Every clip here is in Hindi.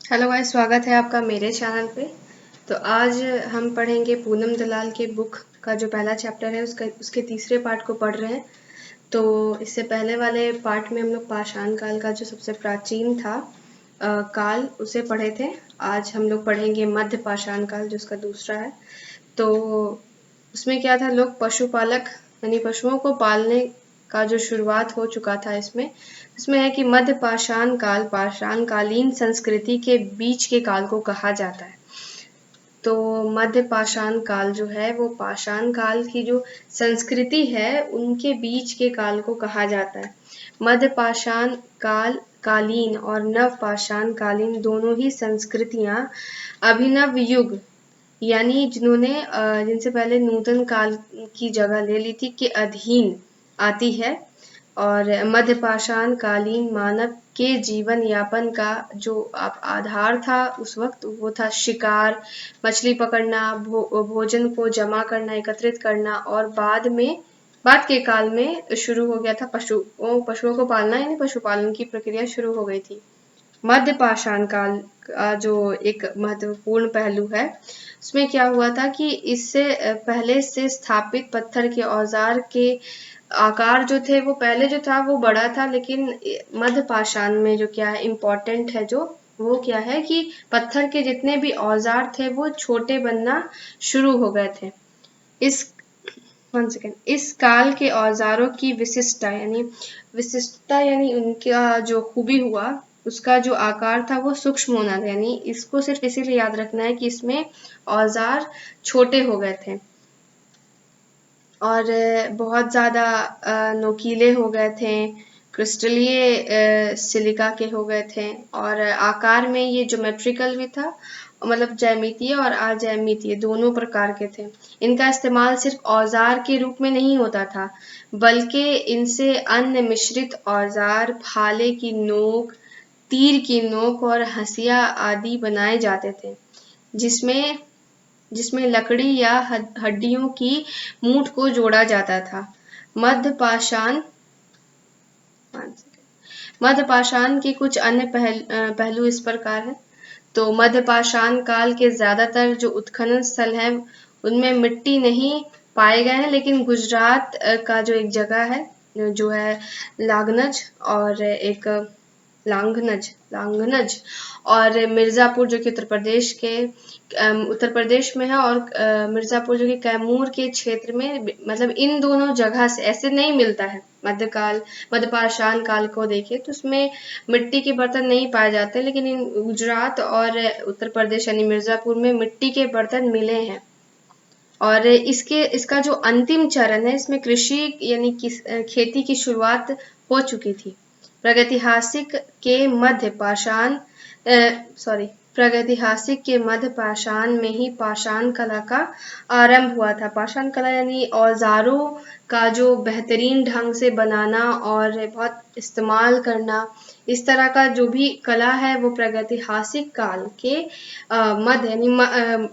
हेलो गाइस, स्वागत है आपका मेरे चैनल पे। तो आज हम पढ़ेंगे पूनम दलाल के बुक का जो पहला चैप्टर है उसके तीसरे पार्ट को पढ़ रहे हैं। तो इससे पहले वाले पार्ट में हम लोग पाषाण काल का जो सबसे प्राचीन था काल उसे पढ़े थे। आज हम लोग पढ़ेंगे मध्य पाषाण काल जो उसका दूसरा है। तो उसमें क्या था, लोग पशुपालक यानी पशुओं को पालने का जो शुरुआत हो चुका था। इसमें है कि मध्य पाषाण काल पाषाणकालीन संस्कृति के बीच के काल को कहा जाता है। तो मध्य पाषाण काल जो है वो पाषाण काल की जो संस्कृति है उनके बीच के काल को कहा जाता है। मध्य पाषाण काल कालीन और नव पाषाण कालीन दोनों ही संस्कृतियां अभिनव युग यानी जिनसे पहले नूतन काल की जगह ले ली थी के अधीन आती है। और मध्य पाषाण कालीन मानव के जीवन यापन का जो आधार था उस वक्त वो था शिकार, मछली पकड़ना, भोजन को जमा करना, एकत्रित करना, और बाद के काल में शुरू हो गया था पशुओं को पालना, यानी पशुपालन की प्रक्रिया शुरू हो गई थी। मध्य पाषाण काल का जो एक महत्वपूर्ण पहलू है उसमें क्या हुआ था कि इससे पहले से स्थापित पत्थर के औजार के आकार जो थे वो पहले जो था वो बड़ा था, लेकिन मध्य पाषाण में जो क्या है इम्पोर्टेंट है जो वो क्या है कि पत्थर के जितने भी औजार थे वो छोटे बनना शुरू हो गए थे। इस इस काल के औजारों की विशिष्टता यानी उनका जो खूबी हुआ उसका जो आकार था वो सूक्ष्म होना था। यानी इसको सिर्फ इसीलिए याद रखना है कि इसमें औजार छोटे हो गए थे और बहुत ज़्यादा नोकीले हो गए थे, क्रिस्टलीय सिलिका के हो गए थे, और आकार में ये ज्योमेट्रिकल भी था, मतलब ज्यामितीय और अज्यामितीय दोनों प्रकार के थे। इनका इस्तेमाल सिर्फ औजार के रूप में नहीं होता था, बल्कि इनसे अन्य मिश्रित औजार, भाले की नोक, तीर की नोक और हंसिया आदि बनाए जाते थे, जिसमें जिसमें लकड़ी या हड्डियों की मूठ को जोड़ा जाता था। मध्य पाषाण मध्य पाषाण के कुछ अन्य पहलू इस प्रकार हैं। तो मध्य पाषाण काल के ज्यादातर जो उत्खनन स्थल हैं उनमें मिट्टी नहीं पाए गए हैं, लेकिन गुजरात का जो एक जगह है जो है लागनज और एक लांगनज और मिर्जापुर जो कि उत्तर प्रदेश में है, और मिर्जापुर जो कि कैमूर के क्षेत्र में, मतलब इन दोनों जगह से ऐसे नहीं मिलता है। मध्य पाषाण काल को देखें तो उसमें मिट्टी के बर्तन नहीं पाए जाते, लेकिन इन गुजरात और उत्तर प्रदेश यानी मिर्जापुर में मिट्टी के बर्तन मिले हैं। और इसका जो अंतिम चरण है इसमें कृषि यानी खेती की शुरुआत हो चुकी थी। प्रागैतिहासिक के मध्य पाषाण प्रागैतिहासिक के मध्य पाषाण में ही पाषाण कला का आरंभ हुआ था। पाषाण कला यानी औजारों का जो बेहतरीन ढंग से बनाना और बहुत इस्तेमाल करना, इस तरह का जो भी कला है वो प्रागैतिहासिक काल के मध्य यानी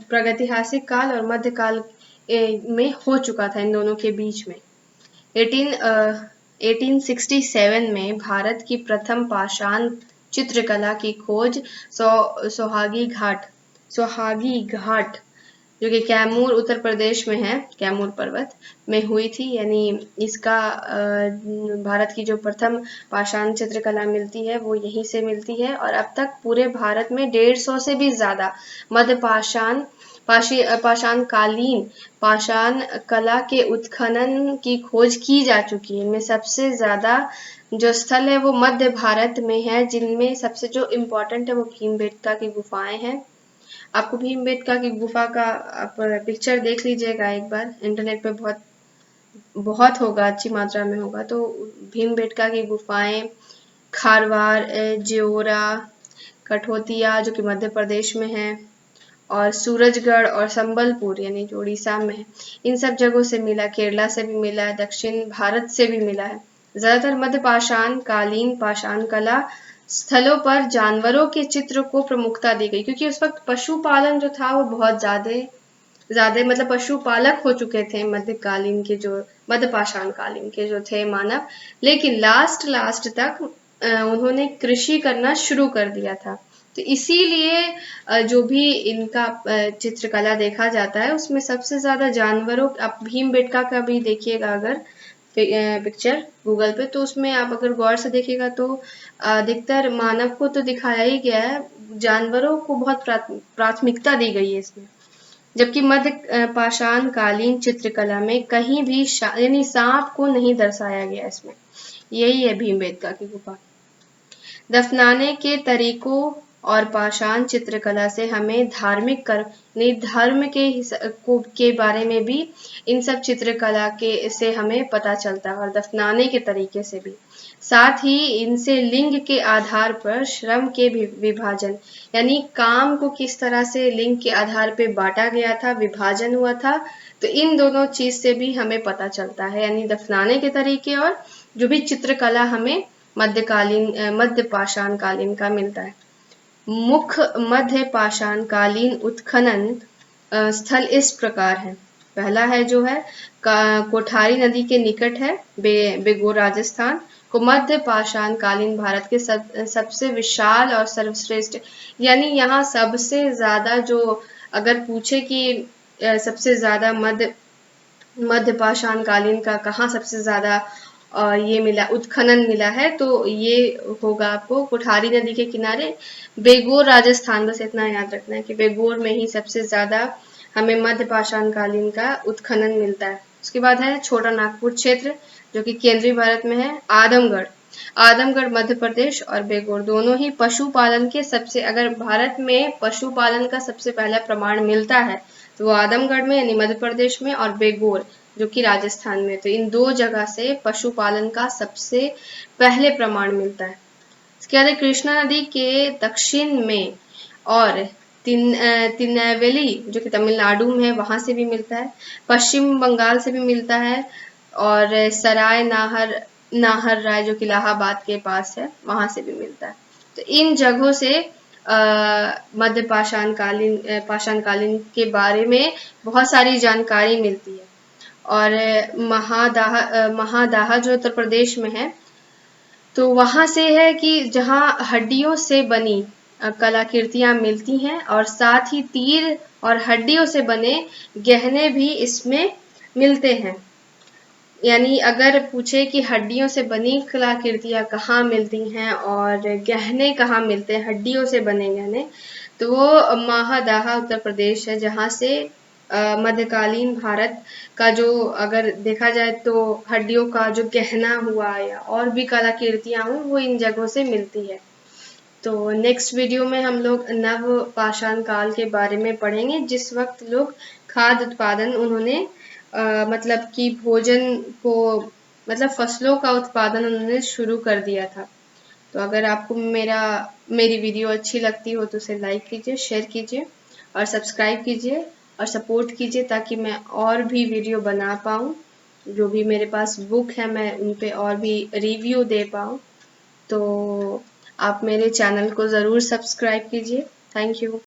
प्रागैतिहासिक काल और मध्य काल में हो चुका था इन दोनों के बीच में। 1867 में भारत की प्रथम पाषाण चित्रकला की खोज सोहागी घाट जो कि कैमूर उत्तर प्रदेश में है, कैमूर पर्वत में हुई थी। यानी इसका भारत की जो प्रथम पाषाण चित्रकला मिलती है वो यहीं से मिलती है, और अब तक पूरे भारत में 150 से भी ज्यादा मध्य पाषाणकालीन पाषाण कला के उत्खनन की खोज की जा चुकी है। इनमें सबसे ज्यादा जो स्थल है वो मध्य भारत में है, जिनमें सबसे जो इम्पोर्टेंट है वो भीमबेटका की गुफाएं हैं। आपको भीमबेटका की गुफा का आप पिक्चर देख लीजिएगा एक बार, इंटरनेट पे बहुत बहुत होगा, अच्छी मात्रा में होगा। तो भीमबेटका की गुफाएं, खारवार, जेओरा, कठोतिया जो कि मध्य प्रदेश में है, और सूरजगढ़ और संबलपुर यानी जो उड़ीसा में है, इन सब जगहों से मिला, केरला से भी मिला है, दक्षिण भारत से भी मिला है। ज्यादातर मध्य पाषाण कालीन पाषाण कला स्थलों पर जानवरों के चित्र को प्रमुखता दी गई, क्योंकि उस वक्त पशुपालन जो था वो बहुत ज्यादा मतलब पशुपालक हो चुके थे मध्य पाषाण कालीन के जो थे मानव, लेकिन लास्ट तक उन्होंने कृषि करना शुरू कर दिया था। तो इसीलिए जो भी इनका चित्रकला देखा जाता है उसमें सबसे ज्यादा जानवरों, आप भीमबेटका का भी देखिएगा अगर पिक्चर गूगल पे, तो उसमें आप अगर गौर से देखिएगा तो अधिकतर मानव को तो दिखाया ही गया है, जानवरों को बहुत प्राथमिकता दी गई है इसमें। जबकि मध्य पाषाण कालीन चित्रकला में कहीं भी यानी सांप को नहीं दर्शाया गया इसमें। यही है भीमबेटका की गुफा। दफनाने के तरीकों और पाषाण चित्रकला से हमें धार्मिक धर्म के बारे में भी इन सब चित्रकला के से हमें पता चलता है, और दफनाने के तरीके से भी। साथ ही इनसे लिंग के आधार पर श्रम के विभाजन, यानी काम को किस तरह से लिंग के आधार पे बांटा गया था, विभाजन हुआ था, तो इन दोनों चीज से भी हमें पता चलता है। यानी दफनाने के तरीके और जो भी चित्रकला हमें मध्य पाषाण कालीन का मिलता है। मुख्य मध्य पाषाण कालीन उत्खनन स्थल इस प्रकार है। पहला है जो है कोठारी नदी के निकट है, बेगोर राजस्थान को मध्य पाषाण कालीन भारत के सबसे विशाल और सर्वश्रेष्ठ, यानी यहाँ सबसे ज्यादा जो अगर पूछे कि सबसे ज्यादा मध्य पाषाण कालीन का कहाँ सबसे ज्यादा ये मिला, उत्खनन मिला है, तो ये होगा आपको कोठारी नदी के किनारे बेगोर राजस्थान। बस इतना याद रखना है कि बेगोर में ही सबसे ज्यादा हमें मध्य पाषाण कालीन का उत्खनन मिलता है। उसके बाद है छोटा नागपुर क्षेत्र जो कि केंद्रीय भारत में है। आदमगढ़ मध्य प्रदेश और बेगोर दोनों ही पशुपालन के सबसे, अगर भारत में पशुपालन का सबसे पहला प्रमाण मिलता है तो वो आदमगढ़ में यानी मध्य प्रदेश में, और बेगोर जो कि राजस्थान में। तो इन दो जगह से पशुपालन का सबसे पहले प्रमाण मिलता है। इसके बाद कृष्णा नदी के दक्षिण में और तिरुनेलवेली जो कि तमिलनाडु में है, वहां से भी मिलता है। पश्चिम बंगाल से भी मिलता है, और सराय नाहर राय जो कि इलाहाबाद के पास है, वहां से भी मिलता है। तो इन जगहों से मध्य पाषाण कालीन के बारे में बहुत सारी जानकारी मिलती है। और महादाहा जो उत्तर प्रदेश में है, तो वहां से है कि जहां हड्डियों से बनी कलाकृतियां मिलती हैं, और साथ ही तीर और हड्डियों से बने गहने भी इसमें मिलते हैं। यानी अगर पूछे कि हड्डियों से बनी कलाकृतियां कहाँ मिलती हैं और गहने कहाँ मिलते हैं, हड्डियों से बने गहने, तो वो महादाहा उत्तर प्रदेश है, जहाँ से मध्यकालीन भारत का जो अगर देखा जाए तो हड्डियों का जो गहना हुआ या और भी कलाकृतियां हुई, वो इन जगहों से मिलती है। तो नेक्स्ट वीडियो में हम लोग नव पाषाण काल के बारे में पढ़ेंगे, जिस वक्त लोग खाद्य उत्पादन उन्होंने मतलब कि भोजन को, मतलब फसलों का उत्पादन उन्होंने शुरू कर दिया था। तो अगर आपको मेरी वीडियो अच्छी लगती हो तो उसे लाइक कीजिए, शेयर कीजिए और सब्सक्राइब कीजिए और सपोर्ट कीजिए, ताकि मैं और भी वीडियो बना पाऊँ। जो भी मेरे पास बुक है मैं उन पे और भी रिव्यू दे पाऊँ। तो आप मेरे चैनल को ज़रूर सब्सक्राइब कीजिए। Thank you.